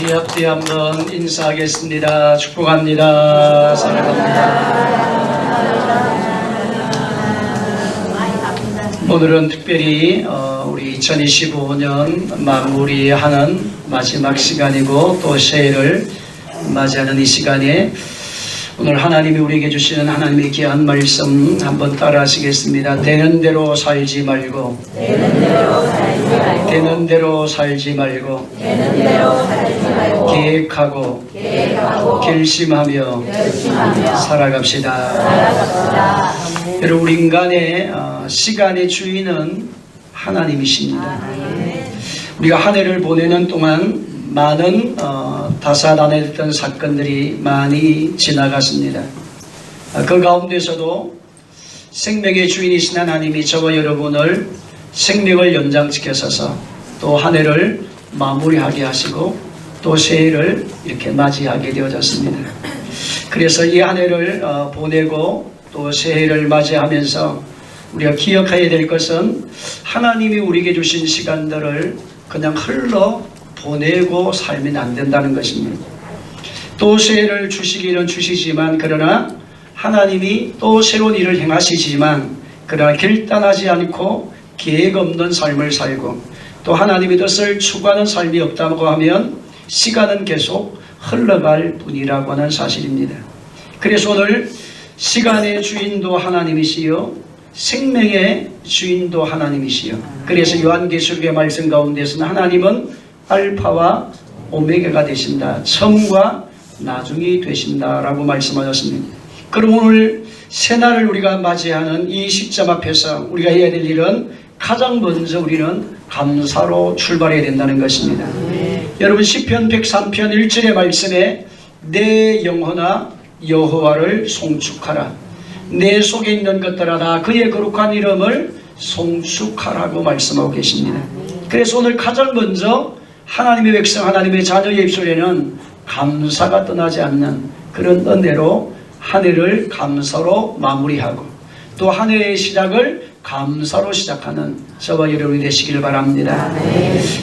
우리 앞뒤 한번 인사하겠습니다. 축복합니다. 사랑합니다. 오늘은 특별히 우리 2025년 마무리하는 마지막 시간이고 또 새해를 맞이하는 이 시간에 오늘 하나님이 우리에게 주시는 하나님의 귀한 말씀 한번 따라 하시겠습니다. 되는 대로 살지 말고 되는 대로 살지 말고 계획하고 결심하며 살아갑시다. 여러분, 우리 인간의 시간의 주인은 하나님이십니다. 우리가 한 해를 보내는 동안 많은 다사다난했던 사건들이 많이 지나갔습니다. 그 가운데서도 생명의 주인이신 하나님이 저와 여러분을 생명을 연장시켜서 또 한 해를 마무리하게 하시고 또 새해를 이렇게 맞이하게 되어졌습니다. 그래서 이 한 해를 보내고 또 새해를 맞이하면서 우리가 기억해야 될 것은 하나님이 우리에게 주신 시간들을 그냥 흘러 보내고 살면 안 된다는 것입니다. 또 새해를 주시기는 주시지만 그러나 하나님이 또 새로운 일을 행하시지만 그러나 결단하지 않고 계획 없는 삶을 살고 또 하나님의 뜻을 추구하는 삶이 없다고 하면 시간은 계속 흘러갈 뿐이라고 하는 사실입니다. 그래서 오늘 시간의 주인도 하나님이시요 생명의 주인도 하나님이시요. 그래서 요한계시록의 말씀 가운데서는 하나님은 알파와 오메가가 되신다. 처음과 나중이 되신다라고 말씀하셨습니다. 그럼 오늘 새날을 우리가 맞이하는 이 시점 앞에서 우리가 해야 될 일은 가장 먼저 우리는 감사로 출발해야 된다는 것입니다. 여러분, 시편 103편 1절의 말씀에 내 영혼아 여호와를 송축하라. 내 속에 있는 것들아 다 그의 거룩한 이름을 송축하라고 말씀하고 계십니다. 그래서 오늘 가장 먼저 하나님의 백성, 하나님의 자녀의 입술에는 감사가 떠나지 않는 그런 은혜로 한 해를 감사로 마무리하고 또 한 해의 시작을 감사로 시작하는 저와 여러분이 되시길 바랍니다.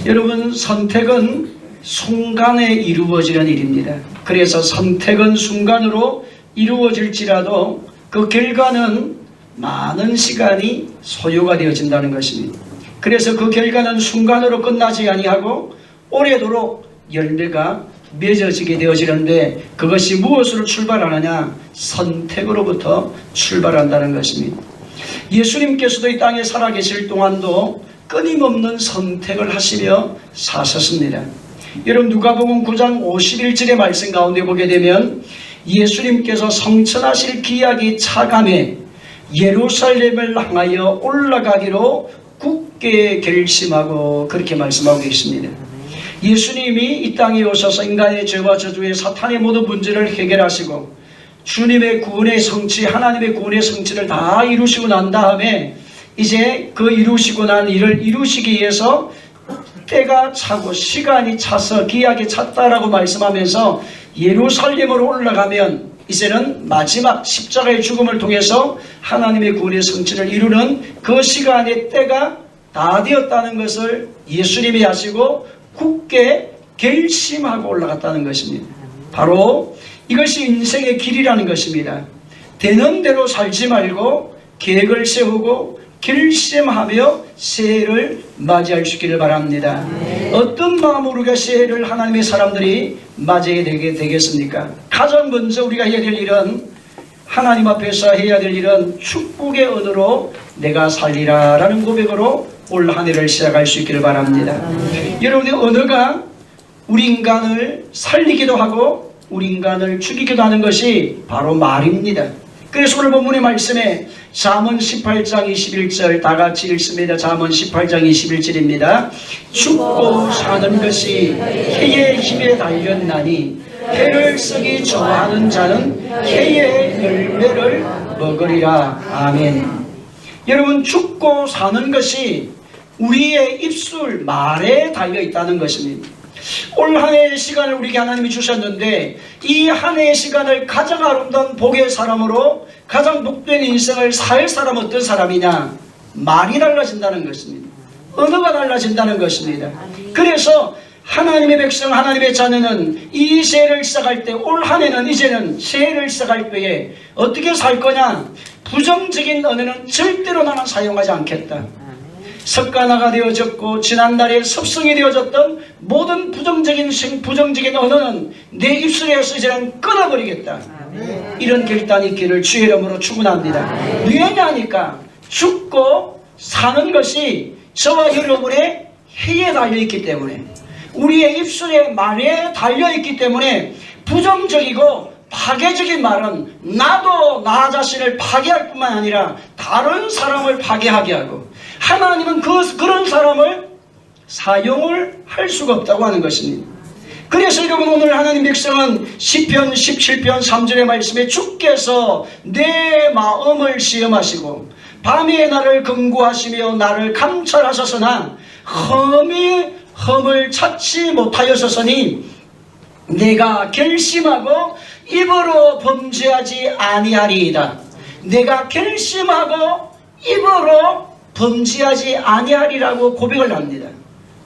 여러분, 선택은 순간에 이루어지는 일입니다. 그래서 선택은 순간으로 이루어질지라도 그 결과는 많은 시간이 소요가 되어진다는 것입니다. 그래서 그 결과는 순간으로 끝나지 아니하고 오래도록 열매가 맺어지게 되어지는데 그것이 무엇으로 출발하느냐? 선택으로부터 출발한다는 것입니다. 예수님께서도 이 땅에 살아계실 동안도 끊임없는 선택을 하시며 사셨습니다. 여러분, 누가복음 9장 51절의 말씀 가운데 보게 되면 예수님께서 성천하실 기약이 차감해 예루살렘을 향하여 올라가기로 굳게 결심하고 그렇게 말씀하고 계십니다. 예수님이 이 땅에 오셔서 인간의 죄와 저주의 사탄의 모든 문제를 해결하시고 주님의 구원의 성취, 하나님의 구원의 성취를 다 이루시고 난 다음에 이제 그 이루시고 난 일을 이루시기 위해서 때가 차고 시간이 차서 기약이 찼다라고 말씀하면서 예루살렘으로 올라가면 이제는 마지막 십자가의 죽음을 통해서 하나님의 구원의 성취를 이루는 그 시간의 때가 다 되었다는 것을 예수님이 하시고 굳게 결심하고 올라갔다는 것입니다. 바로 이것이 인생의 길이라는 것입니다. 되는 대로 살지 말고 계획을 세우고 결심하며 새해를 맞이할 수 있기를 바랍니다. 어떤 마음으로 우리가 새해를 하나님의 사람들이 맞이하게 되겠습니까? 가장 먼저 우리가 해야 될 일은 하나님 앞에서 해야 될 일은 축복의 언어로 내가 살리라 라는 고백으로 올 한 해를 시작할 수 있기를 바랍니다. 여러분의 언어가 우리 인간을 살리기도 하고 우리 인간을 죽이기도 하는 것이 바로 말입니다. 그래서 오늘 본문의 말씀에 잠언 18장 21절 다 같이 읽습니다. 잠언 18장 21절입니다. 죽고 사는 것이 해의 힘에 달렸나니 해를 쓰기 좋아하는 자는 해의 열매를 먹으리라. 아멘. 여러분, 죽고 사는 것이 우리의 입술 말에 달려있다는 것입니다. 올 한 해의 시간을 우리에게 하나님이 주셨는데 이 한 해의 시간을 가장 아름다운 복의 사람으로 가장 복된 인생을 살 사람 어떤 사람이냐? 말이 달라진다는 것입니다. 언어가 달라진다는 것입니다. 그래서 하나님의 백성, 하나님의 자녀는 이 새해를 시작할 때, 올 한 해는 이제는 새해를 시작할 때에 어떻게 살 거냐? 부정적인 언어는 절대로 나는 사용하지 않겠다. 습관화가 되어졌고 지난날에 습성이 되어졌던 모든 부정적인 언어는 내 입술에서 이제는 끊어버리겠다. 이런 결단이 있기를 주의 이름으로 축원합니다. 왜냐하니까 죽고 사는 것이 저와 여러분의 해에 달려있기 때문에, 우리의 입술의 말에 달려있기 때문에 부정적이고 파괴적인 말은 나도 나 자신을 파괴할 뿐만 아니라 다른 사람을 파괴하게 하고, 하나님은 그런 사람을 사용을 할 수가 없다고 하는 것입니다. 그래서 여러분, 오늘 하나님 백성은 시편 17편 3절의 말씀에 주께서 내 마음을 시험하시고 밤에 나를 금고하시며 나를 감찰하셨으나 흠을 찾지 못하였으니 내가 결심하고 입으로 범죄하지 아니하리이다. 내가 결심하고 입으로 범죄하지 아니하리라고 고백을 합니다.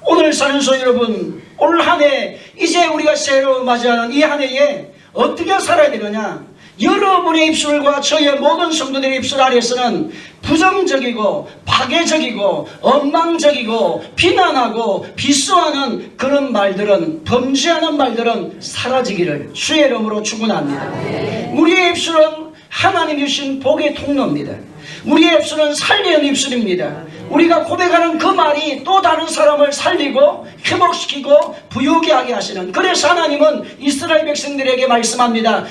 오늘 사는 소 여러분, 올 한 해 이제 우리가 새로 맞이하는 이 한 해에 어떻게 살아야 되느냐? 여러분의 입술과 저의 모든 성도들의 입술 아래에서는 부정적이고 파괴적이고 엉망적이고 비난하고 비수하는 그런 말들은, 범죄하는 말들은 사라지기를 주의 이름으로 축원합니다. 우리의 입술은 하나님 주신 복의 통로입니다. 우리의 입술은 살리는 입술입니다. 우리가 고백하는 그 말이 또 다른 사람을 살리고 회복시키고 부유하게 하게 하시는, 그래서 하나님은 이스라엘 백성들에게 말씀합니다.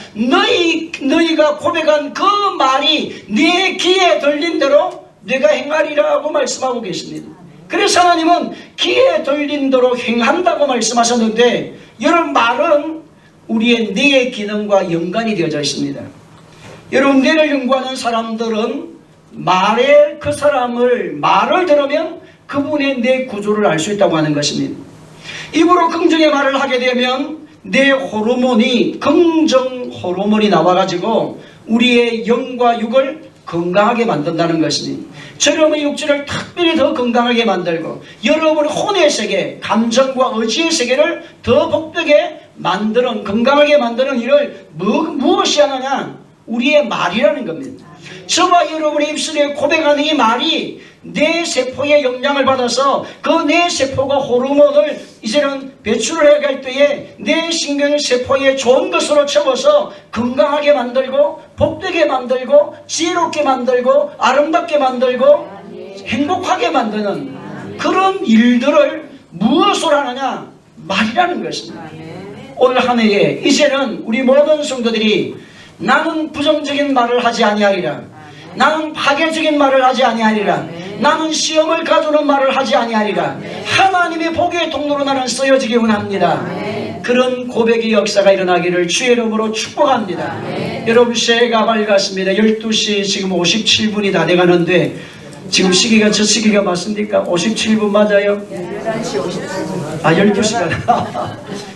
너희가 고백한 그 말이 네 귀에 들린 대로 내가 행하리라고 말씀하고 계십니다. 그래서 하나님은 귀에 들린 대로 행한다고 말씀하셨는데, 여러분, 말은 우리의 뇌의 기능과 연관이 되어져 있습니다. 여러분, 뇌를 연구하는 사람들은 그 사람을 말을 들으면 그분의 뇌 구조를 알 수 있다고 하는 것입니다. 입으로 긍정의 말을 하게 되면 뇌 호르몬이, 긍정 호르몬이 나와가지고 우리의 영과 육을 건강하게 만든다는 것입니다. 여러분의 육체를 특별히 더 건강하게 만들고 여러분의 혼의 세계, 감정과 의지의 세계를 더 복되게 만드는, 건강하게 만드는 일을 무엇이 하느냐? 우리의 말이라는 겁니다. 저와 여러분의 입술에 고백하는 이 말이 뇌 세포의 영향을 받아서 그 뇌 세포가 호르몬을 이제는 배출을 해갈 때에 뇌 신경세포에 좋은 것으로 채워서 건강하게 만들고 복되게 만들고 지혜롭게 만들고 아름답게 만들고 행복하게 만드는 그런 일들을 무엇으로 하느냐? 말이라는 것입니다. 오늘 한 해에 이제는 우리 모든 성도들이 나는 부정적인 말을 하지 아니하리라, 나는 파괴적인 말을 하지 아니하리라, 나는 시험을 가두는 말을 하지 아니하리라, 하나님의 복의 통로로 나는 쓰여지기 원합니다. 그런 고백의 역사가 일어나기를 주의 이름으로 축복합니다. 여러분, 새해가 밝았습니다. 12시 지금 57분이 다 돼가는데 지금 시기가 저 시기가 맞습니까? 57분 맞아요? 11시 57분. 12시가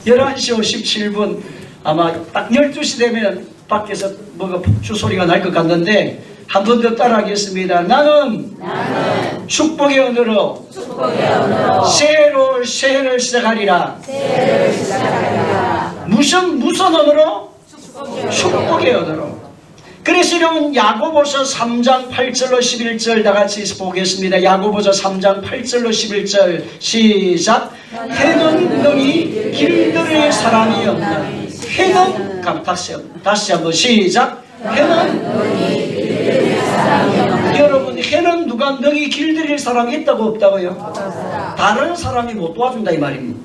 11시 57분. 아마 딱 12시 되면 밖에서 뭐가 폭주 소리가 날 것 같는데 한 번 더 따라하겠습니다. 나는 축복의 언어로 새해를 시작하리라. 무슨 언어로? 축복의 언어로. 그래서 여러분, 야고보서 3장 8절로 11절 다 같이 보겠습니다. 야고보서 3장 8절로 11절 시작. 해는 능히 길들일 사람이 없나. 해는, 다시 한번 시작. 해는 여러분, 해는 누가 능히 길들일 사람이 있다고 없다고요? 다른 사람이 못 도와준다 이 말입니다.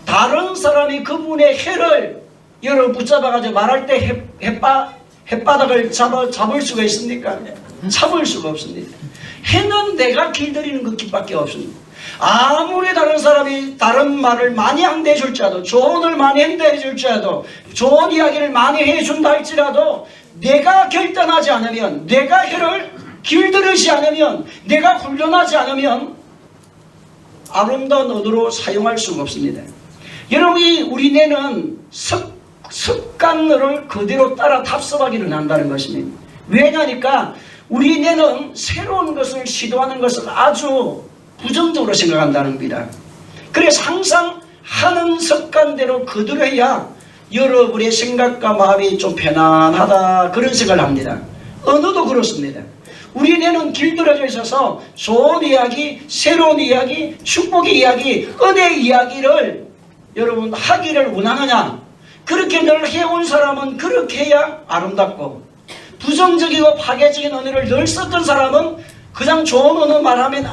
다른 사람이 그분의 해를 여러분 붙잡아가지고 말할 때 햇바닥을 잡을 수가 있습니까? 잡을 수가 없습니다. 해는 내가 길들이는 것밖에 없습니다. 아무리 다른 사람이 다른 말을 많이 한대해 줄지라도, 조언을 많이 한대해 줄지라도, 좋은 이야기를 많이 해준다 할지라도 내가 결단하지 않으면, 내가 해를 길들이지 않으면, 내가 훈련하지 않으면 아름다운 언어로 사용할 수가 없습니다. 여러분이 우리 뇌는 습관을 그대로 따라 답습하기를 한다는 것입니다. 왜냐니까 우리 뇌는 새로운 것을 시도하는 것을 아주 부정적으로 생각한다는 겁니다. 그래서 항상 하는 습관대로 그대로 해야 여러분의 생각과 마음이 좀 편안하다 그런 생각을 합니다. 언어도 그렇습니다. 우리 뇌는 길들여져 있어서 좋은 이야기, 새로운 이야기, 축복의 이야기, 은혜의 이야기를 여러분 하기를 원하느냐? 그렇게 늘 해온 사람은 그렇게 해야 아름답고, 부정적이고 파괴적인 언어를 늘 썼던 사람은 그냥 좋은 언어 말하면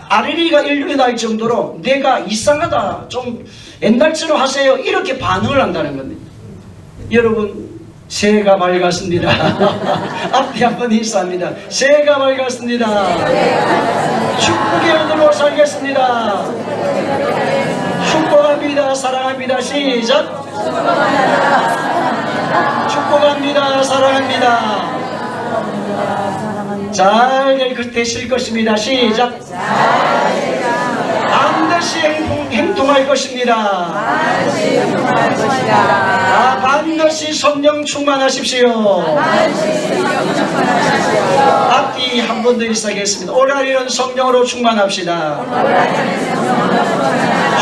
아리리가 일어날 정도로 내가 이상하다, 좀 옛날처럼 하세요, 이렇게 반응을 한다는 겁니다. 여러분, 새해가 밝았습니다. 앞에 한번 인사합니다. 새해가 밝았습니다. 축복의 언어로 살겠습니다. 축복합니다. 사랑합니다. 시작. 축복합니다. 사랑합니다. 잘 되실 것입니다. 시작. 반드시 행동할 것입니다. 반드시 성령 충만하십시오. 앞뒤 한 번 더 일사하겠습니다. 올한해는 성령으로 충만합시다.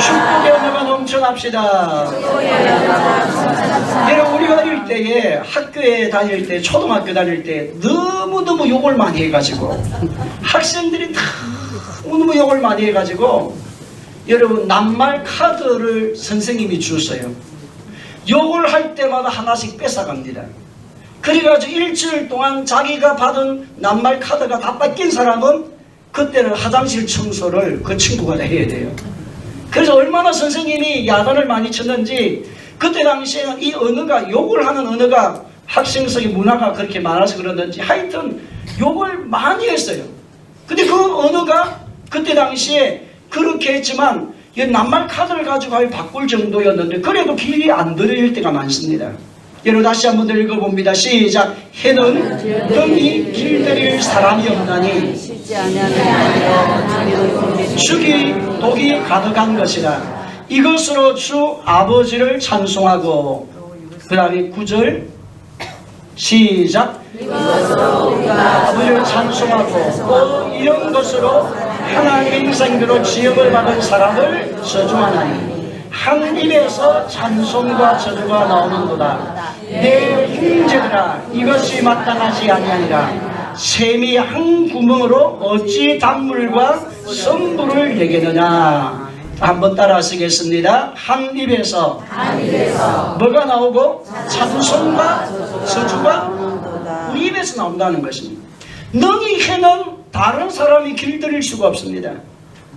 축복의 언어가 넘쳐납시다. 여러분, 우리가 어릴 때에 학교에 다닐 때, 초등학교 다닐 때 너무너무 욕을 많이 해가지고 학생들이 너무 욕을 많이 해가지고 여러분, 낱말 카드를 선생님이 줬어요. 욕을 할 때마다 하나씩 뺏어갑니다. 그래가지고 일주일 동안 자기가 받은 낱말 카드가 다 뺏긴 사람은 그때는 화장실 청소를 그 친구가 다 해야 돼요. 그래서 얼마나 선생님이 야단을 많이 쳤는지, 그때 당시에는 이 언어가, 욕을 하는 언어가 학생성의 문화가 그렇게 많아서 그러는지 하여튼 욕을 많이 했어요. 근데 그 언어가 그때 당시에 그렇게 했지만 이 낱말 카드를 가지고 바꿀 정도였는데 그래도 길이 안 들어질 때가 많습니다. 여러분, 다시 한번 더 읽어봅니다. 시작. 해는 등이 길들일 사람이 없나니 죽이 독이 가득한 것이라. 이것으로 주 아버지를 찬송하고, 그 다음에 9절 시작. 아버지를 찬송하고 또 이런 것으로 하나님의 인생대로 지역을 받은 사람을 저주하나니 한 입에서 찬송과 저주가 나오는도다. 내 형제들아, 이것이 마땅하지 아니하니라. 샘이 한 구멍으로 어찌 단물과 성부를 내겠느냐. 한번 따라 쓰겠습니다. 한 입에서 뭐가 나오고? 찬송과 저주가 우리 입에서 나온다는 것입니다. 능히 해는 다른 사람이 길들일 수가 없습니다.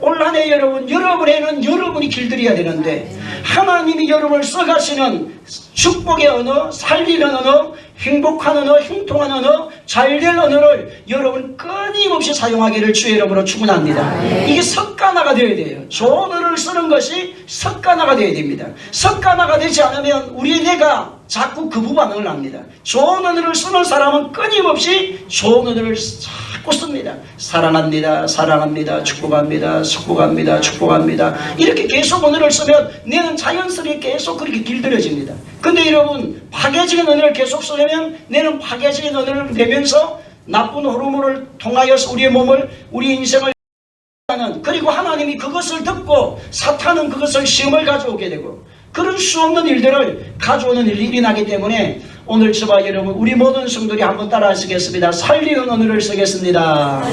올 한 해 여러분에는 여러분이 길들여야 되는데, 하나님이 여러분을 써가시는 축복의 언어, 살리는 언어, 행복한 언어, 형통한 언어, 잘될 언어를 여러분 끊임없이 사용하기를 주의 이름으로 축원합니다. 이게 습관화가 되어야 돼요. 좋은 언어를 쓰는 것이 습관화가 되어야 됩니다. 습관화가 되지 않으면 우리 뇌가 자꾸 거부 반응을 합니다. 좋은 언어를 쓰는 사람은 끊임없이 좋은 언어를 자꾸 씁니다. 사랑합니다, 사랑합니다, 축복합니다, 축복합니다, 축복합니다. 이렇게 계속 언어를 쓰면 뇌는 자연스럽게 계속 그렇게 길들여집니다. 근데 여러분, 파괴적인 언어를 계속 쓰려면 뇌는 파괴적인 언어를 내면서 나쁜 호르몬을 통하여서 우리의 몸을, 우리 인생을, 그리고 하나님이 그것을 듣고 사탄은 그것을 시험을 가져오게 되고, 그런 수 없는 일들을 가져오는 일이 일어나기 때문에 오늘 저와 여러분, 우리 모든 성도들이 한번 따라 하시겠습니다. 살리는 언어를 쓰겠습니다.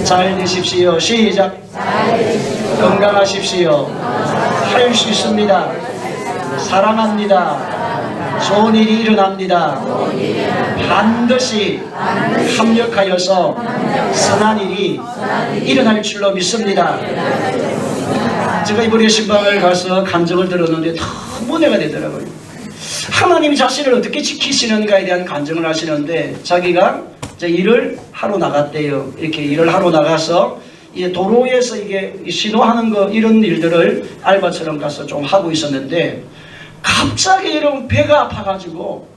잘 되십시오. 시작. 건강하십시오. 할 수 있습니다. 사랑합니다. 좋은 일이 일어납니다. 반드시 합력하여서 선한 일이 일어날 줄로 믿습니다. 제가 이번에 신방을 가서 간증을 들었는데 너무 은혜가 되더라고요. 하나님이 자신을 어떻게 지키시는가에 대한 간증을 하시는데, 자기가 일을 하러 나갔대요. 이렇게 일을 하러 나가서 이제 도로에서 이게 신호하는 거, 이런 일들을 알바처럼 가서 좀 하고 있었는데, 갑자기 여러분 배가 아파가지고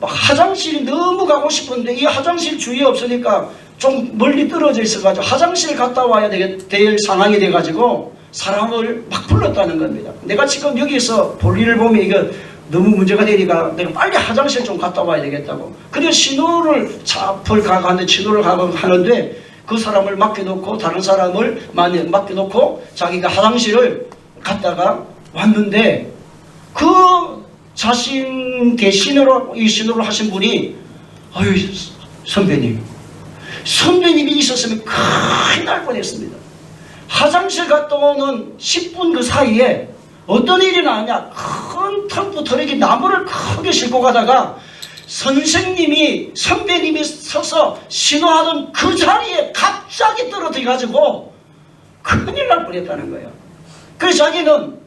막 화장실이 너무 가고 싶은데 이 화장실 주위에 없으니까 좀 멀리 떨어져 있어가지고 화장실 갔다 와야 될 상황이 돼가지고 사람을 막 불렀다는 겁니다. 내가 지금 여기서 볼일을 보면 이거 너무 문제가 되니까 내가 빨리 화장실 좀 갔다 와야 되겠다고. 그래서 신호를 차 앞을 가는데 신호를 가고 하는데 그 사람을 맡겨놓고 다른 사람을 맡겨놓고 자기가 화장실을 갔다가 왔는데 그 자신 대신으로 이 신호를 하신 분이 아유 선배님이 있었으면 큰일 날 뻔했습니다. 화장실 갔다 오는 10분 그 사이에 어떤 일이 나냐, 큰 텀프터럭이 나무를 크게 싣고 가다가 선배님이 서서 신호하던 그 자리에 갑자기 떨어져가지고 큰일 날 뻔했다는 거예요. 그래서 자기는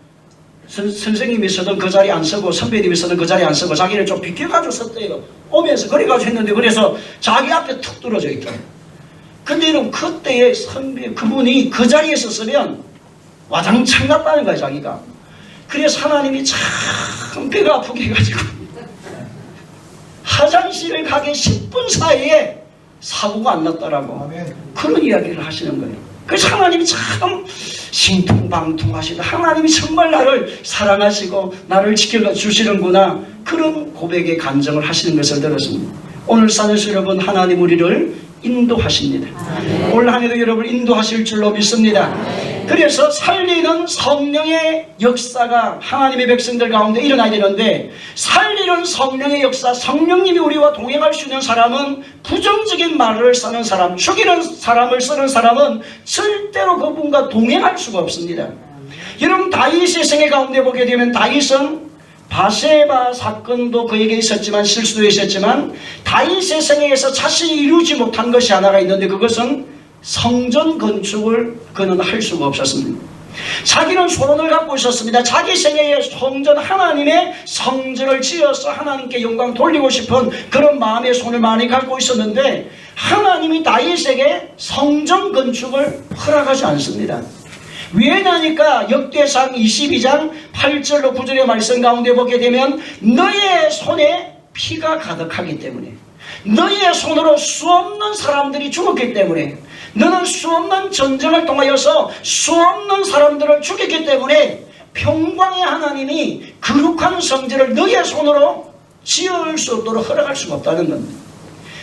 선생님이 서던 그 자리에 안 서고 선배님이 서던 그 자리에 안 서고 자기를 좀 비켜가지고 섰대요. 오면서 그래가지고 했는데, 그래서 자기 앞에 툭 떨어져 있더라고요. 근데 여러분, 그때의 그분이 그 자리에 섰으면 와장창 났다는 거예요, 자기가. 그래서 하나님이 참 배가 아프게 해가지고 화장실을 가기 10분 사이에 사고가 안 났다라고 그런 이야기를 하시는 거예요. 그래서 하나님이 참 신통방통하시다. 하나님이 정말 나를 사랑하시고 나를 지켜주시는구나. 그런 고백의 간증을 하시는 것을 들었습니다. 오늘 사는 여러분, 하나님 우리를 인도하십니다. 올 한 해도 여러분을 인도하실 줄로 믿습니다. 그래서 살리는 성령의 역사가 하나님의 백성들 가운데 일어나야 되는데, 살리는 성령의 역사, 성령님이 우리와 동행할 수 있는 사람은, 부정적인 말을 쓰는 사람, 죽이는 사람을 쓰는 사람은 절대로 그분과 동행할 수가 없습니다. 여러분, 다윗의 생애 가운데 보게 되면 다윗은 바세바 사건도 그에게 있었지만, 실수도 있었지만, 다윗의 생애에서 자신이 이루지 못한 것이 하나가 있는데, 그것은 성전 건축을 그는 할 수가 없었습니다. 자기는 소원을 갖고 있었습니다. 자기 생애에 성전, 하나님의 성전을 지어서 하나님께 영광 돌리고 싶은 그런 마음의 손을 많이 갖고 있었는데, 하나님이 다윗에게 성전 건축을 허락하지 않습니다. 왜냐니까 역대상 22장 8절로 9절의 말씀 가운데 보게 되면, 너의 손에 피가 가득하기 때문에, 너의 손으로 수없는 사람들이 죽었기 때문에, 너는 수없는 전쟁을 통하여서 수없는 사람들을 죽였기 때문에 평강의 하나님이 거룩한 성전을 너의 손으로 지을 수 없도록 허락할 수가 없다는 겁니다.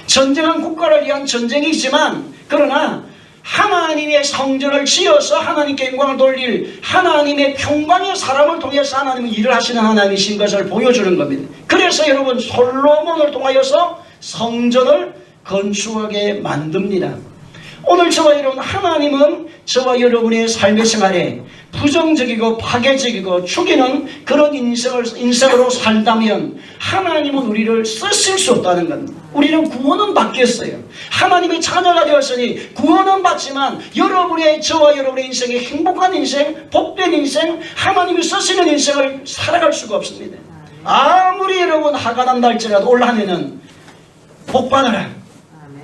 전쟁은 국가를 위한 전쟁이지만, 그러나 하나님의 성전을 지어서 하나님께 영광을 돌릴 하나님의 평강의 사람을 통해서 하나님은 일을 하시는 하나님이신 것을 보여주는 겁니다. 그래서 여러분, 솔로몬을 통하여서 성전을 건축하게 만듭니다. 오늘 저와 여러분, 하나님은 저와 여러분의 삶의 생활에 부정적이고 파괴적이고 죽이는 그런 인생으로 살다면 하나님은 우리를 쓰실 수 없다는 겁니다. 우리는 구원은 받겠어요. 하나님의 자녀가 되었으니 구원은 받지만, 여러분의, 저와 여러분의 인생에 행복한 인생, 복된 인생, 하나님이 쓰시는 인생을 살아갈 수가 없습니다. 아무리 여러분 화가 난다 할지라도 올 한 해는 복 받아라.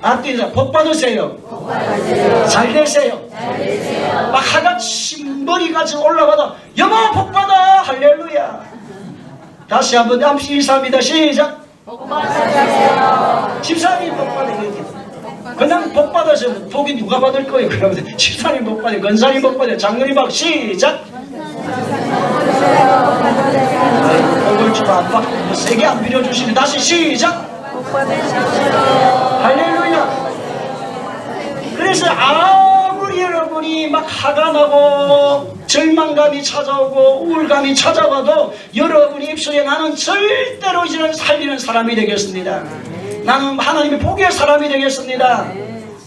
앞뒤에서 복 받으세요. 잘 되세요. 막 하나씩 머리가 지금 올라가다 여보 복 받아. 할렐루야. 다시 한번 암시 인사합니다. 시작. 복 받으세요. 집사님 복 받으세요. 그냥 복 받으세요. 복이 누가 받을 거예요? 그러면 집사님 복 받아요. 권사님 복 받아요. 장로님 복. 시작. 복을 좀 안 받고 세게 안 빌어주시네. 다시 시작. 할렐루야. 그래서 아무리 여러분이 막 화가 나고 절망감이 찾아오고 우울감이 찾아와도 여러분의 입술에 나는 절대로 이제는 살리는 사람이 되겠습니다. 나는 하나님의 복의 사람이 되겠습니다.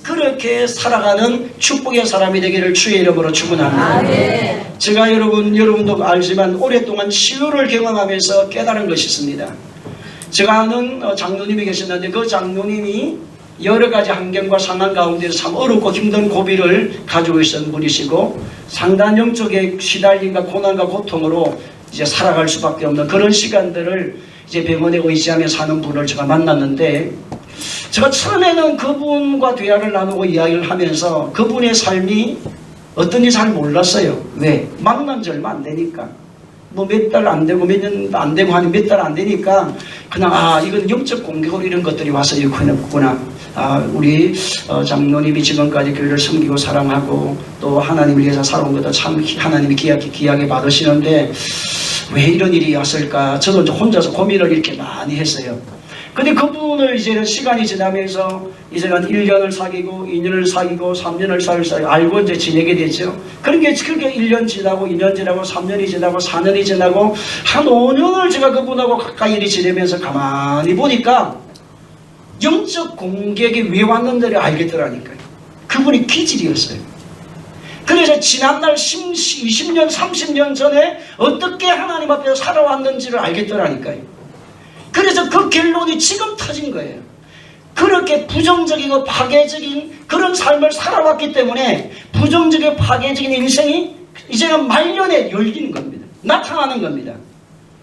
그렇게 살아가는 축복의 사람이 되기를 주의 이름으로 축원합니다. 제가 여러분도 알지만 오랫동안 치유를 경험하면서 깨달은 것이 있습니다. 제가 아는 장로님이 계셨는데, 그 장로님이 여러 가지 환경과 상황 가운데서 참 어렵고 힘든 고비를 가지고 있었던 분이시고, 상당한 영적인 시달림과 고난과 고통으로 이제 살아갈 수밖에 없는 그런 시간들을 이제 병원에 의지하며 사는 분을 제가 만났는데, 제가 처음에는 그분과 대화를 나누고 이야기를 하면서 그분의 삶이 어떤지 잘 몰랐어요. 왜? 만난 지 얼마 안 되니까. 뭐 몇 달 안 되고 몇 년 안 되고 한 몇 달 안 되니까 그냥 이건 영적 공격으로 이런 것들이 와서 이렇게 해놓구나. 우리 장로님이 지금까지 교회를 섬기고 사랑하고 또 하나님을 위해서 살아온 것도 참 하나님이 귀하게 받으시는데 왜 이런 일이 왔을까? 저도 혼자서 고민을 이렇게 많이 했어요. 근데 그분을 이제는 시간이 지나면서 이제는 1년을 사귀고 2년을 사귀고 3년을 사귀고 알고 이제 지내게 되죠. 그렇게 1년 지나고 2년 지나고 3년이 지나고 4년이 지나고 한 5년을 제가 그분하고 가까이 이리 지내면서 가만히 보니까 영적 공격이 왜 왔는지를 알겠더라니까요. 그분이 기질이었어요. 그래서 지난날 20년 30년 전에 어떻게 하나님 앞에서 살아왔는지를 알겠더라니까요. 그래서 그 결론이 지금 터진 거예요. 그렇게 부정적이고 파괴적인 그런 삶을 살아왔기 때문에 부정적이고 파괴적인 인생이 이제는 말년에 열리는 겁니다. 나타나는 겁니다.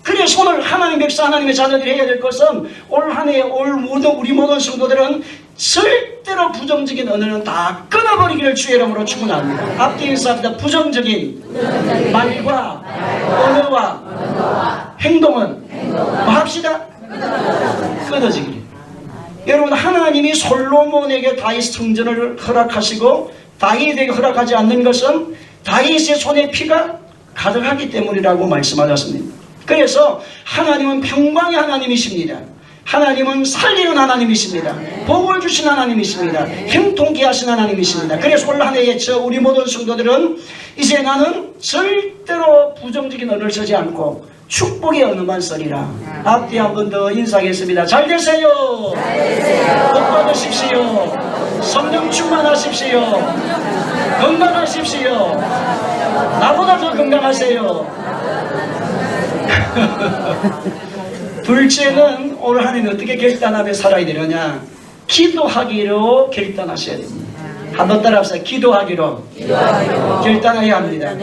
그래서 오늘 하나님 백성 하나님의 자녀들이 해야 될 것은 올 한 해 올 모든 우리 모든 성도들은 절대로 부정적인 언어는 다 끊어버리기를 주의 이름으로 축원합니다. 앞뒤 인사합니다. 부정적인 말과 언어와 행동은 뭐 합시다? 끊어지기를. 여러분 하나님이 솔로몬에게 다윗 성전을 허락하시고 다윗에게 허락하지 않는 것은 다윗의 손에 피가 가득하기 때문이라고 말씀하셨습니다. 그래서 하나님은 평강의 하나님이십니다. 하나님은 살리는 하나님이십니다. 복을 주신 하나님이십니다. 형통케 하신 하나님이십니다. 그래서 올 한 해에 우리 모든 성도들은 이제 나는 절대로 부정적인 언어를 쓰지 않고 축복의 언어만 쓰리라. 앞뒤 한 번 더 인사하겠습니다. 잘 되세요. 복 받으십시오. 성령 충만하십시오. 건강하십시오. 나보다 더 건강하세요. 둘째는 올 한 해는 어떻게 결단하며 살아야 되느냐? 기도하기로 결단하셔야 됩니다. 한번 따라합시다. 기도하기로 결단해야 합니다.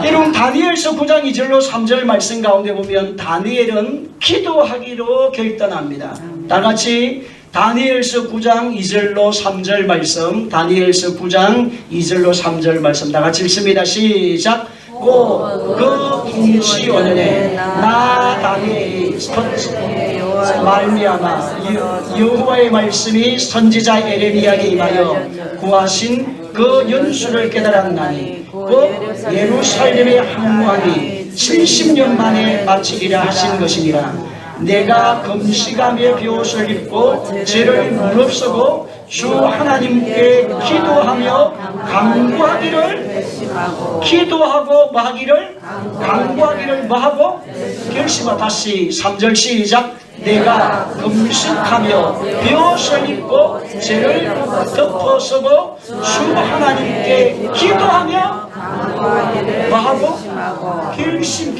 여러분 다니엘서 9장 2절로 3절 말씀 가운데 보면 다니엘은 기도하기로 결단합니다. 다같이 다니엘서 9장 2절로 3절 말씀, 다니엘서 9장 2절로 3절 말씀 다같이 읽습니다. 시작. 그 풍시 원년에 나 다니엘이 말미암아 여호와의 말씀이 선지자 에레미야에게 임하여 구하신 그 연수를 깨달았나니 그 예루살렘의 항구함이 70년 만에 마치리라 하신 것이니라. 내가 금식하며 비옷을 입고 죄를 무릅쓰고 주 하나님께 기도하며 간구하기를 기도하고 뭐하기를 간구하기를 뭐하고 결심하. 다시 3절 시작. 내가 금식하며 비옷을 입고 죄를 덮어쓰고 주 하나님께 기도하며 뭐하고 결심.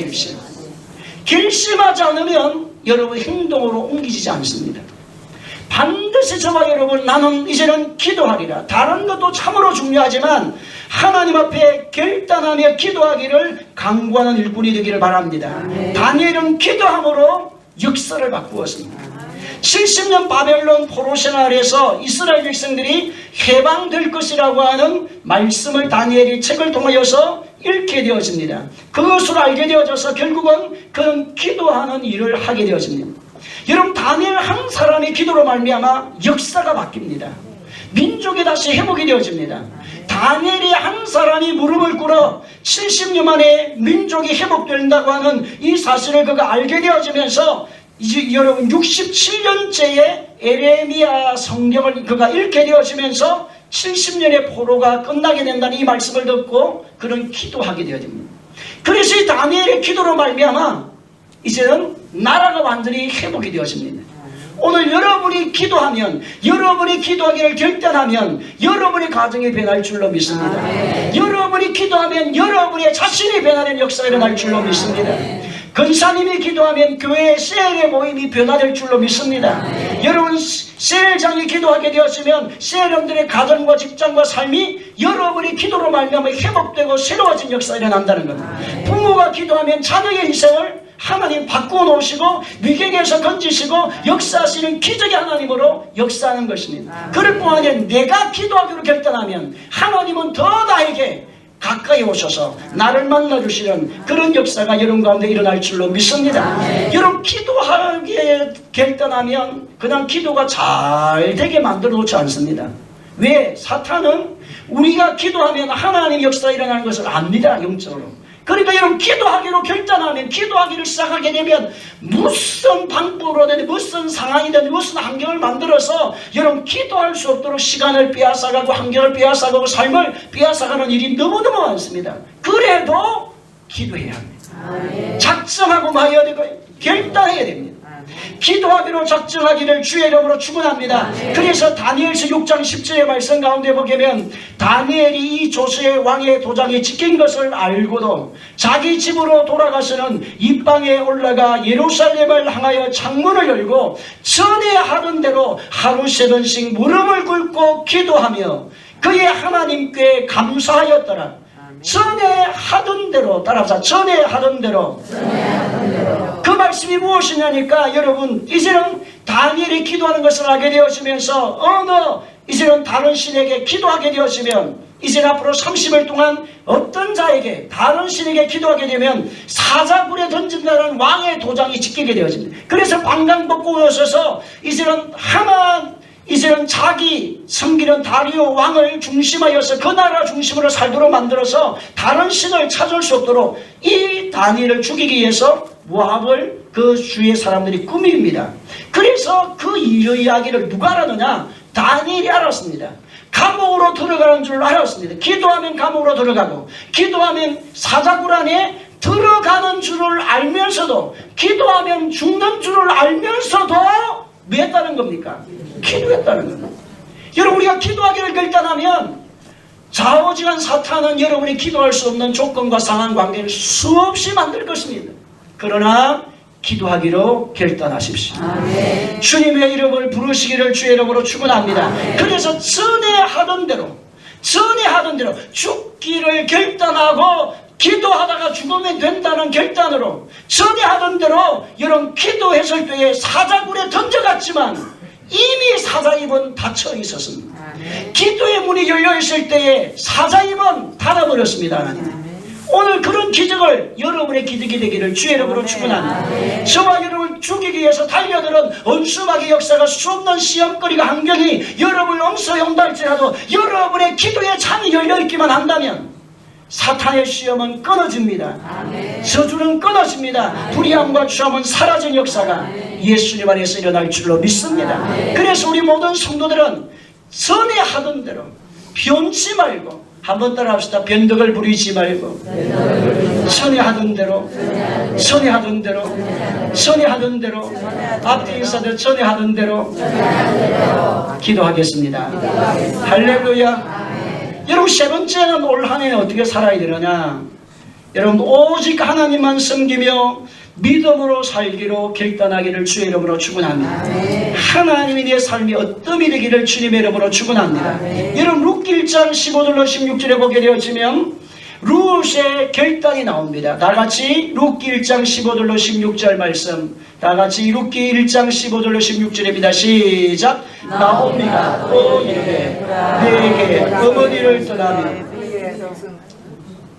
결심하지 않으면 여러분 행동으로 옮기지 않습니다. 반드시 저와 여러분 나는 이제는 기도하리라. 다른 것도 참으로 중요하지만 하나님 앞에 결단하며 기도하기를 강구하는 일꾼이 되기를 바랍니다. 다니엘은 기도함으로 역사를 바꾸었습니다. 70년 바벨론 포로 생활에서 이스라엘 백성들이 해방될 것이라고 하는 말씀을 다니엘이 책을 통하여서 읽게 되어집니다. 그것을 알게 되어져서 결국은 그는 기도하는 일을 하게 되어집니다. 여러분 다니엘 한 사람의 기도로 말미암아 역사가 바뀝니다. 민족이 다시 회복이 되어집니다. 다니엘이 한 사람이 무릎을 꿇어 70년 만에 민족이 회복된다고 하는 이 사실을 그가 알게 되어지면서 이제 여러분 67년째의 에레미야 성경을 그가 읽게 되어지면서 70년의 포로가 끝나게 된다는 이 말씀을 듣고 그는 기도하게 되어집니다. 그래서 이 다니엘의 기도로 말미암아 이제는 나라가 완전히 회복이 되어집니다. 오늘 여러분이 기도하면, 여러분이 기도하기를 결단하면 여러분의 가정이 변할 줄로 믿습니다. 여러분이 기도하면 여러분의 자신이 변하는 역사가 일어날 줄로 믿습니다. 근사님이 기도하면 교회의 셀의 모임이 변화될 줄로 믿습니다. 여러분 셀장이 기도하게 되었으면 셀원들의 가정과 직장과 삶이 여러분이 기도로 말미암아 회복되고 새로워진 역사가 일어난다는 겁니다. 부모가 기도하면 자녀의 인생을 하나님 바꾸어 놓으시고 위기에서 건지시고 역사하시는 기적의 하나님으로 역사하는 것입니다. 그럴 뿐 아니라 내가 기도하기로 결단하면 하나님은 더 나에게 가까이 오셔서 나를 만나주시는 그런 역사가 여러분 가운데 일어날 줄로 믿습니다. 여러분 기도하기에 결단하면 그냥 기도가 잘 되게 만들어 놓지 않습니다. 왜? 사탄은 우리가 기도하면 하나님 역사가 일어나는 것을 압니다. 영적으로. 그러니까 여러분 기도하기로 결단하면, 기도하기를 시작하게 되면 무슨 방법으로든 무슨 상황이든 무슨 환경을 만들어서 여러분 기도할 수 없도록 시간을 빼앗아가고 환경을 빼앗아가고 삶을 빼앗아가는 일이 너무너무 많습니다. 그래도 기도해야 합니다. 작정하고 마여야 되고 결단해야 됩니다. 기도하기로 작정하기를 주의 이름으로 축원합니다. 그래서 다니엘서 6장 10절의 말씀 가운데 보면 다니엘이 이 조스의 왕의 도장이 찍힌 것을 알고도 자기 집으로 돌아가서는 입방에 올라가 예루살렘을 향하여 창문을 열고 전에 하던 대로 하루 3번씩 무릎을 꿇고 기도하며 그의 하나님께 감사하였더라. 전에 하던 대로, 따라서 전에 하던 대로. 그 말씀이 무엇이냐니까 여러분, 이제는 다니엘이 기도하는 것을 알게 되어지면서 이제는 다른 신에게 기도하게 되었으면 이제 앞으로 30일 동안 어떤 자에게 다른 신에게 기도하게 되면 사자굴에 던진다는 왕의 도장이 찍히게 되어집니다. 그래서 관광 벗고 오셔서 이제는 자기 섬기는 다리오 왕을 중심하여서 그 나라 중심으로 살도록 만들어서 다른 신을 찾을 수 없도록 이 다니엘을 죽이기 위해서 모압을 그 주위의 사람들이 꾸밉니다. 그래서 그 이야기를 누가 알았느냐? 다니엘이 알았습니다. 감옥으로 들어가는 줄 알았습니다. 기도하면 감옥으로 들어가고 기도하면 사자굴 안에 들어가는 줄을 알면서도, 기도하면 죽는 줄을 알면서도 뭐 했다는 겁니까? 기도했다는 겁니다. 여러분, 우리가 기도하기를 결단하면 좌우지간 사탄은 여러분이 기도할 수 없는 조건과 상황 관계를 수없이 만들 것입니다. 그러나 기도하기로 결단하십시오. 아멘. 주님의 이름을 부르시기를 주의 이름으로 축원합니다. 아멘. 그래서 전에 하던 대로 죽기를 결단하고 기도하다가 죽으면 된다는 결단으로 전에 하던 대로 여러분 기도했을 때에 사자굴에 던져갔지만 이미 사자입은 닫혀 있었습니다. 아멘. 기도의 문이 열려 있을 때에 사자입은 닫아버렸습니다. 하나님. 오늘 그런 기적을 여러분의 기적이 되기를 주의 이름으로 축원합니다. 저와 여러분을 죽이기 위해서 달려드는 원수마귀의 역사가 수없는 시험거리가 환경이 여러분을 엄서온다 할지라도 여러분의 기도의 창이 열려있기만 한다면 사탄의 시험은 끊어집니다. 아멘. 저주는 끊어집니다. 아멘. 불의함과 추함은 사라진 역사가 아멘. 예수님 안에서 일어날 줄로 믿습니다. 아멘. 그래서 우리 모든 성도들은 전에 하던 대로 변치 말고, 한번 따라합시다. 변덕을 부리지 말고 전에 하던 대로 앞뒤 인사들 전에 하던 대로 기도하겠습니다. 할렐루야. 여러분, 세 번째는 올 한 해는 어떻게 살아야 되느냐? 여러분, 오직 하나님만 섬기며 믿음으로 살기로 결단하기를 주의 이름으로 축원합니다. 하나님이 내 삶이 어떠함이 되기를 주님의 이름으로 축원합니다. 여러분, 룻기 1장 15절로 16절에 보게 되어지면 룻의 결단이 나옵니다. 다같이 룻기 1장 15절로 16절 말씀, 다같이 룻기 1장 15절로 16절입니다. 시작. 나오미가 또 이르되 내게 어머니를 떠나며,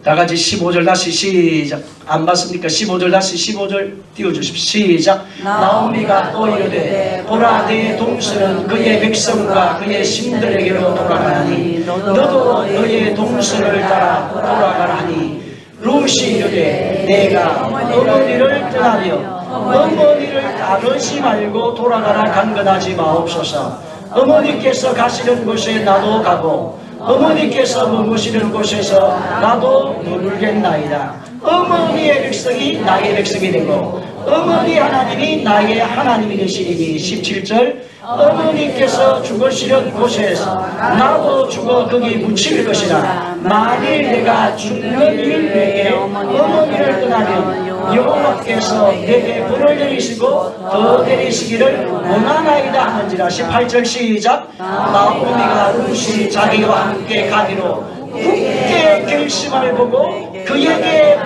다같이 15절 다시 시작. 안 봤습니까? 15절 다시 15절 띄워주십시오. 시작. 나오미가 또 이르되 보라, 네 동서는 그의 백성과 그의 신들에게로 돌아가니 너도 너의 동서를 따라 돌아가라 하니, 룻이 이르되 내가 어머니를 떠나며 어머니를 따르지 말고 돌아가라 간건하지 마옵소서. 어머니께서 가시는 곳에 나도 가고 어머니께서 머무시는 곳에서 나도 머물겠나이다. 어머니의 백성이 나의 백성이 되고 어머니 하나님이 나의 하나님이 되시리니. 17절. 어머니께서 죽으시는 곳에서 나도 죽어 거기 묻힐 것이라. 만일 내가 죽는 일 내게 어머니를 떠나면 여호와께서 내게 벌을 내리시고 더 내리시기를 원하나이다 하는지라. 18절 시작. 나오미가 룻이 자기와 함께 가기로 굳게 결심을 보고 그에게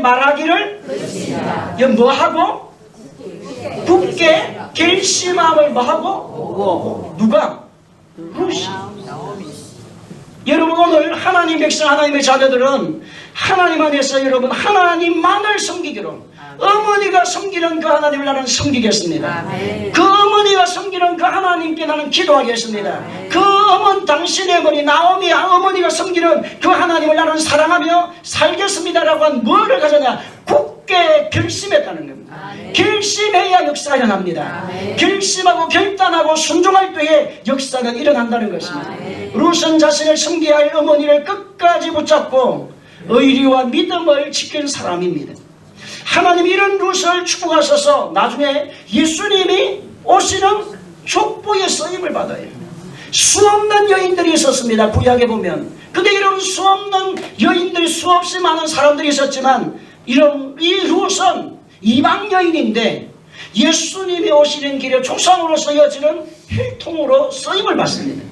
말하기를 뭐하고? 굳게 결심함을 뭐하고? 누가? 룻이. 여러분, 오늘 하나님 백성, 하나님의 자녀들은 하나님 안에서 여러분 하나님만을 섬기기로, 어머니가 섬기는 그 하나님을 나는 섬기겠습니다. 그 어머니가 섬기는 그 하나님께 나는 기도하겠습니다. 그 당신의 어머니 나오미 어머니가 섬기는 그 하나님을 나는 사랑하며 살겠습니다라고 한 뭐를 가졌냐? 굳게 결심했다는 겁니다. 결심해야 역사가 일어납니다. 결심하고 결단하고 순종할 때에 역사는 일어난다는 것입니다. 룻은 자신을 섬겨야 할 어머니를 끝까지 붙잡고 의리와 믿음을 지킨 사람입니다. 하나님이 이런 룻을 축복하셔서 나중에 예수님이 오시는 족보의 쓰임을 받아요. 수없는 여인들이 있었습니다. 구약에 보면. 근데 이런 수없는 여인들이 수없이 많은 사람들이 있었지만 이 룻은 이방 여인인데 예수님이 오시는 길에 조상으로 쓰여지는 혈통으로 쓰임을 받습니다.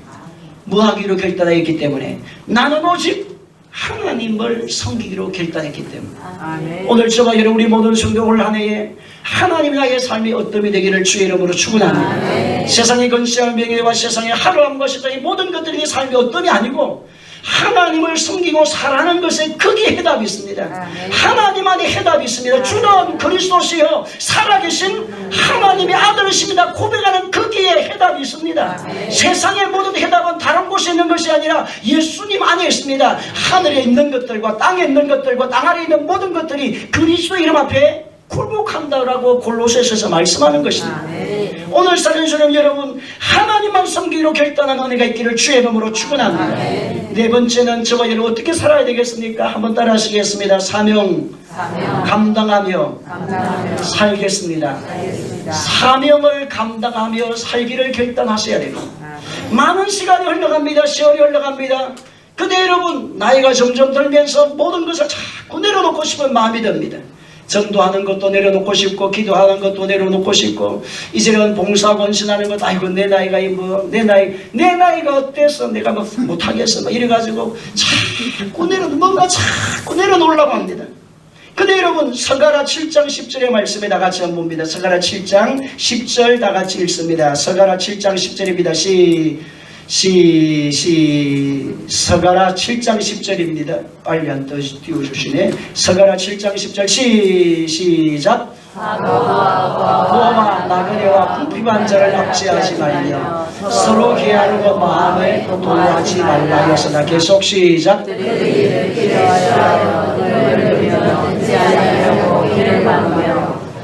뭐하기로 결단했기 때문에, 나는 오직 하나님을 섬기기로 결단했기 때문에. 오늘 저와 여러분 우리 모든 성도 올 한 해에 하나님 나의 삶이 어떠함이 되기를 주의 이름으로 축원합니다. 세상의 건세와 명예와 세상의 하루함과 세상의 모든 것들이 삶이 어떠함이 아니고 하나님을 섬기고 살아가는 것에 크게 해답이 있습니다. 하나님 안에 해답이 있습니다. 주는 그리스도시여 살아계신 하나님의 아들이십니다. 고백하는 거기에 해답이 있습니다. 세상의 모든 해답은 다른 곳에 있는 것이 아니라 예수님 안에 있습니다. 하늘에 있는 것들과 땅에 있는 것들과 땅 아래에 있는 모든 것들이 그리스도 이름 앞에 굴복한다라고 골로새서에서 말씀하는 것입니다. 오늘 사랑하는 여러분, 하나님만 섬기기로 결단한 은혜가 있기를 주의 이름으로 축원합니다. 네 번째는 저와 여러분 어떻게 살아야 되겠습니까? 한번 따라 하시겠습니다. 사명 감당하며 살겠습니다. 사명을 감당하며 살기를 결단하셔야 됩니다. 많은 시간이 흘러갑니다. 세월이 흘러갑니다. 근데 여러분 나이가 점점 들면서 모든 것을 자꾸 내려놓고 싶은 마음이 듭니다. 전도하는 것도 내려놓고 싶고, 기도하는 것도 내려놓고 싶고, 이제는 봉사 권신하는 것도 아이고 내 나이가 내 나이가 어때서 내가 뭐 못하겠어 이래가지고 자꾸 내려놓으려고 합니다. 근데 여러분 서가라 7장 10절의 말씀에 다 같이 한번 봅니다. 서가라 7장 10절 다 같이 읽습니다. 서가라 7장 10절입니다. 서가라 7장 10절입니다. 빨리 안 띄워주시네. 서가라 7장 10절 시작. 고와 나그네와 궁핍한 자를 압제하지 말며 서로 게으르고 마음을 도하지 말라 하였으나 계속 시작.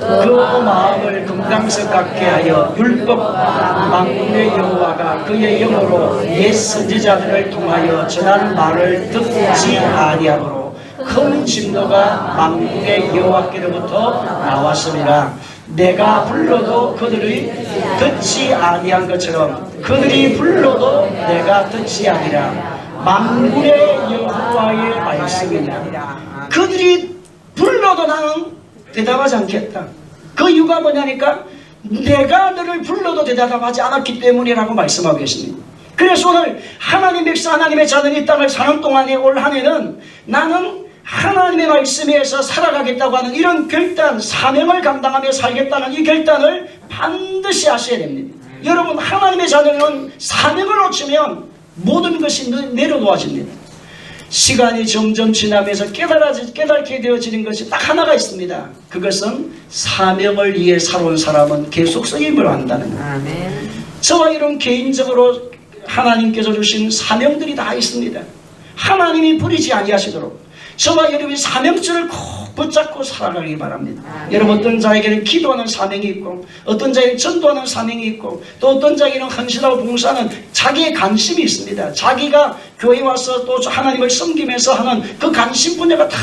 그 마음을 금강석 같게 하여 율법 만군의 여호와가 그의 영으로 옛 선지자들을 통하여 전한 말을 듣지 아니하므로 큰 진노가 만군의 여호와께로부터 나왔습니다. 내가 불러도 그들이 듣지 아니한 것처럼 그들이 불러도 내가 듣지 아니라 만군의 여호와의 말씀이니라. 그들이 불러도 나는 대답하지 않겠다. 그 이유가 뭐냐니까 내가 너를 불러도 대답하지 않았기 때문이라고 말씀하고 계십니다. 그래서 오늘 하나님 백성 하나님의 자녀는 이 땅을 사는 동안에 올 한 해는 나는 하나님의 말씀에서 살아가겠다고 하는 이런 결단, 사명을 감당하며 살겠다는 이 결단을 반드시 하셔야 됩니다. 여러분 하나님의 자녀는 사명을 놓치면 모든 것이 내려놓아집니다. 시간이 점점 지나면서 깨닫게 되어지는 것이 딱 하나가 있습니다. 그것은 사명을 위해 살아온 사람은 계속 쓰임을 한다는 거예요. 저와 이런 개인적으로 하나님께서 주신 사명들이 다 있습니다. 하나님이 버리지 아니하시도록 저와 여러분이 사명줄을 꼭 붙잡고 살아가기 바랍니다. 여러분 어떤 자에게는 기도하는 사명이 있고 어떤 자에게는 전도하는 사명이 있고 또 어떤 자에게는 헌신하고 봉사하는 자기의 관심이 있습니다. 자기가 교회에 와서 또 하나님을 섬기면서 하는 그 관심 분야가 다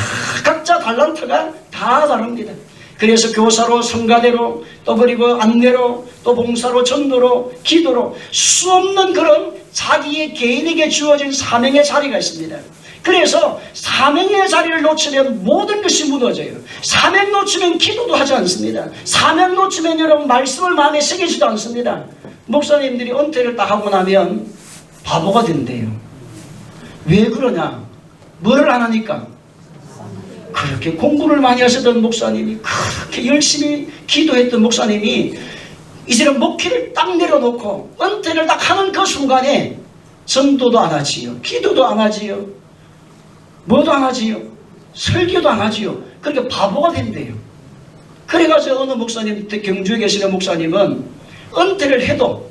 각자 달란트가 다 다릅니다. 그래서 교사로, 성가대로, 또 그리고 안내로, 또 봉사로, 전도로, 기도로 수없는 그런 자기의 개인에게 주어진 사명의 자리가 있습니다. 그래서 사명의 자리를 놓치면 모든 것이 무너져요. 사명 놓치면 기도도 하지 않습니다. 사명 놓치면 여러분 말씀을 마음에 새기지도 않습니다. 목사님들이 은퇴를 딱 하고 나면 바보가 된대요. 왜 그러냐? 뭐를 안 하니까? 그렇게 공부를 많이 하시던 목사님이, 그렇게 열심히 기도했던 목사님이 이제는 목회를 딱 내려놓고 은퇴를 딱 하는 그 순간에 전도도 안 하지요, 기도도 안 하지요, 뭐도 안 하지요. 설교도 안 하지요. 그러니까 바보가 된대요. 그래가지고 어느 목사님, 경주에 계시는 목사님은 은퇴를 해도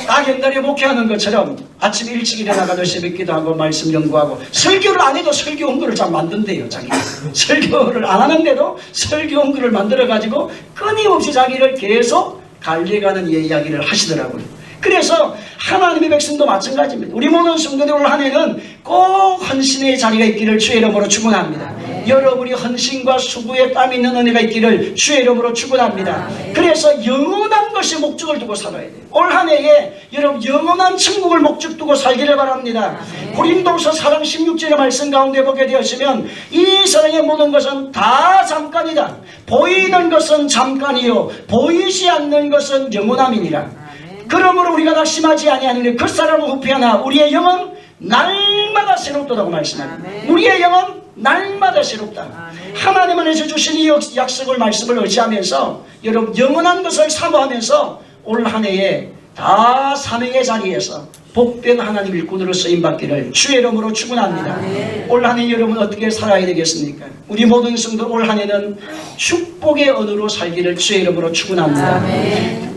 딱 옛날에 목회하는 것처럼 아침 일찍 일어나가지고 새벽 기도하고 말씀 연구하고 설교를 안 해도 설교 원고를 잘 만든대요. 자기 설교를 안 하는데도 설교 원고를 만들어가지고 끊임없이 자기를 계속 달려가는 이야기를 하시더라고요. 그래서 하나님의 백성도 마찬가지입니다. 우리 모든 성도들 올 한 해는 꼭 헌신의 자리가 있기를 주의 이름으로 축원합니다. 여러분이 헌신과 수고에 땀 있는 은혜가 있기를 주의 이름으로 축원합니다. 그래서 영원한 것에 목적을 두고 살아야 돼요. 올 한 해에 여러분 영원한 천국을 목적 두고 살기를 바랍니다. 고린도서 4장 16절의 말씀 가운데 보게 되었으면 이 세상의 모든 것은 다 잠깐이다. 보이는 것은 잠깐이요 보이지 않는 것은 영원함이니라. 그러므로 우리가 낙심하지 아니하는 그 사람은 후패하나 우리의 영은 날마다 새롭다고 말씀합니다. 우리의 영은 날마다 새롭다. 하나님 안에서 주신 이 약속을 말씀을 의지하면서 여러분 영원한 것을 사모하면서 올 한 해에 다 사명의 자리에서 복된 하나님 일꾼으로 쓰임받기를 주의 이름으로 축원합니다. 올 한 해 여러분 어떻게 살아야 되겠습니까? 우리 모든 성도 올 한 해는 축복의 언어로 살기를 주의 이름으로 축원합니다.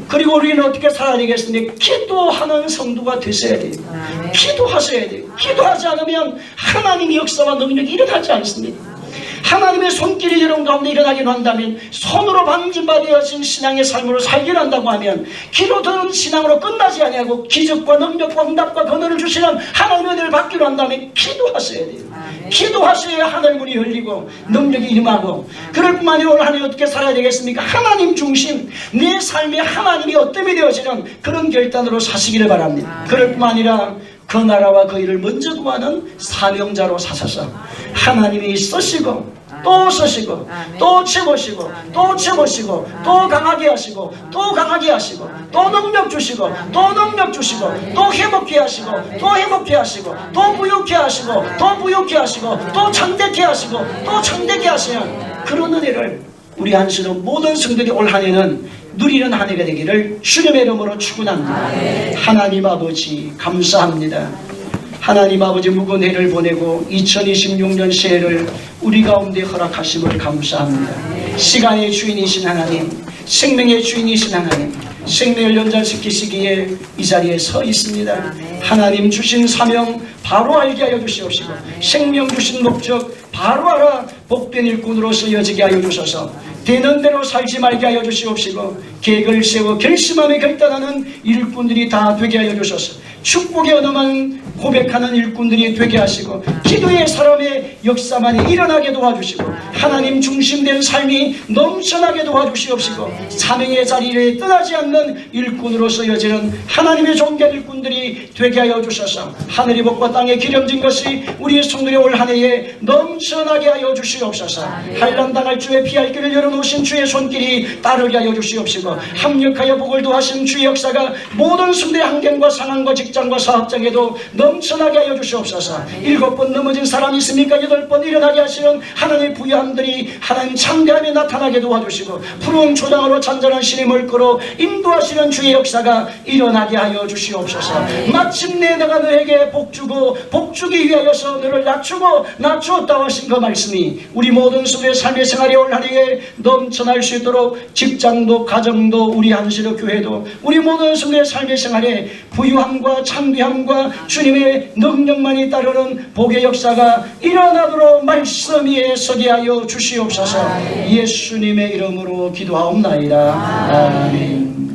그리고 우리는 어떻게 살아야 되겠습니까? 기도하는 성도가 되셔야 돼요. 기도하셔야 돼요. 기도하지 않으면 하나님의 역사와 능력이 일어나지 않습니다. 하나님의 손길이 여러분 가운데 일어나기로 한다면, 손으로 방진받으신 신앙의 삶으로 살기로 한다고 하면 기도드는 신앙으로 끝나지 아니하고 기적과 능력과 응답과 권한을 주시는 하나님의 은혜를 받기로 한다면 기도하셔야 돼요. 기도하셔야 하늘 문이 열리고 능력이 임하고, 그럴 뿐만 아니라 오늘 하나님 어떻게 살아야 되겠습니까? 하나님 중심, 내 삶에 하나님이 어뜸이 되어지는 그런 결단으로 사시기를 바랍니다. 그럴 뿐만 아니라 그 나라와 그 일을 먼저 구하는 사명자로 사셔서 하나님이 쓰시고 또 쓰시고 또 채우시고 또 채우시고 또 강하게 하시고 또 강하게 하시고 또 능력 주시고 또 능력 주시고 또 회복케 하시고 또 회복케 하시고 또 부욕케 하시고 또 부욕케 하시고 또 창대케 하시고 또 창대케 하시는 그런 은혜를 우리 안수는 모든 성도들이 올 한 해는 누리는 한 해가 되기를 주님의 이름으로 축원합니다. 하나님 아버지 감사합니다. 하나님 아버지 묵은 해를 보내고 2026년 새해를 우리 가운데 허락하심을 감사합니다. 시간의 주인이신 하나님, 생명의 주인이신 하나님, 생명을 연장시키시기에 이 자리에 서 있습니다. 하나님 주신 사명 바로 알게 하여 주시옵시고, 생명 주신 목적 바로 알아 복된 일꾼으로서 여지게 하여 주셔서 되는 대로 살지 말게 하여 주시옵시고, 계획을 세워 결심하며 결단하는 일꾼들이 다 되게 하여 주셔서 축복의 언어만 고백하는 일꾼들이 되게 하시고, 기도의 사람의 역사만이 일어나게 도와주시고, 하나님 중심된 삶이 넘쳐나게 도와주시옵시고, 사명의 자리에 떠나지 않는 일꾼으로서 여지는 하나님의 존귀한 일꾼들이 되게 하여 주셔서 하늘의 복과 땅에 기름진 것이 우리의 성도의 올 한 해에 넘쳐나게 하여 주시옵소서. 한란당할 주의 피할 길을 열어놓으신 주의 손길이 따르게 하여 주시옵시고, 합력하여 복을 도하신 주의 역사가 모든 성도의 환경과 상황과 직장과 사업장에도 넘쳐나게 하여 주시옵소서. 7번 넘어진 사람이 있습니까? 8번 일어나게 하시는 하나님의 부여함들이 하나님 창대함에 나타나게 도와주시고, 푸른 초장으로 잔잔한 신의 물꼬로 인도하시는 주의 역사가 일어나게 하여 주시옵소서. 마침내 내가 너에게 복주고 복주기 위하여서 너를 낮추고 낮추었다고 하신 그 말씀이 우리 모든 성도의 삶의 생활에 올 한 해에 넘쳐날 수 있도록 직장도 가정도 우리 안식일 교회도 우리 모든 성도의 삶의 생활에 부유함과 창대함과 주님의 능력만이 따르는 복의 역사가 일어나도록 말씀 위에 서게 하여 주시옵소서. 예수님의 이름으로 기도하옵나이다. 아멘.